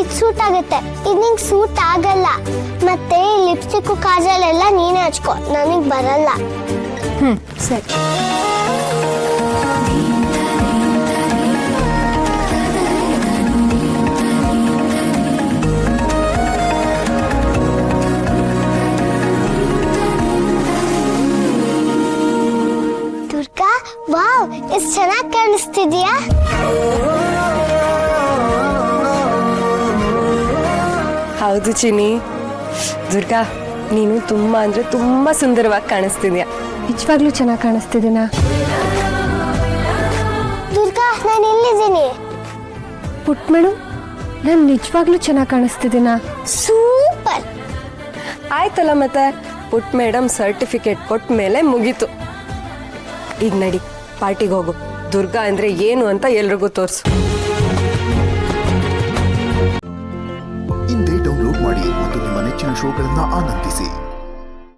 ಇದು ಸೂಟ್ ಆಗುತ್ತೆ. ಇದು ನಿಂಗೆ ಸೂಟ್ ಆಗಲ್ಲ. ಮತ್ತೆ ಲಿಪ್ಸ್ಟಿಕ್ ಕಾಜಲ್ ಎಲ್ಲ ನೀನೇ ಹಚ್ಕೋ, ನನಗೆ ಬರಲ್ಲ. ಸರಿ. ದುರ್ಗಾ, ವಾವ್, ಎಷ್ಟು ಚೆನ್ನಾಗಿ ಕಾಣಿಸ್ತಿದ್ಯಾ. ಹೌದು ಚಿನಿ. ದುರ್ಗಾ, ನೀನು ತುಂಬಾ ಅಂದ್ರೆ ತುಂಬಾ ಸುಂದರವಾಗಿ ಕಾಣಿಸ್ತಿದ್ಯಾ. ನಿಜವಾಗ್ಲೂ ಚೆನ್ನಾಗಿ ಕಾಣಿಸ್ತಿದ್ದೀನಾ? ದುರ್ಗಾ, ನಾನು ಎಲ್ಲಿದ್ದೀನಿ? ಪುಟ್ ಮೇಡಮ್, ನಾನು ನಿಜವಾಗ್ಲೂ ಚೆನ್ನಾಗಿ ಕಾಣಿಸ್ತಿದ್ದೀನಾ? ಸೂಪರ್. ಆಯ್ತಲ್ಲ, ಮತ್ತೆ ಪುಟ್ ಮೇಡಮ್ ಸರ್ಟಿಫಿಕೇಟ್ ಕೊಟ್ಟ ಮೇಲೆ ಮುಗೀತು. ಈಗ ನಡಿ, ಪಾರ್ಟಿಗೆ ಹೋಗು. ದುರ್ಗಾ ಅಂದ್ರೆ ಏನು ಅಂತ ಎಲ್ರಿಗೂ ತೋರಿಸು. ಇಂದೇ ಡೌನ್ಲೋಡ್ ಮಾಡಿ ಮತ್ತು ನಿಮ್ಮ ನೆಚ್ಚಿನ ಶೋಗಳನ್ನು ಆನಂದಿಸಿ.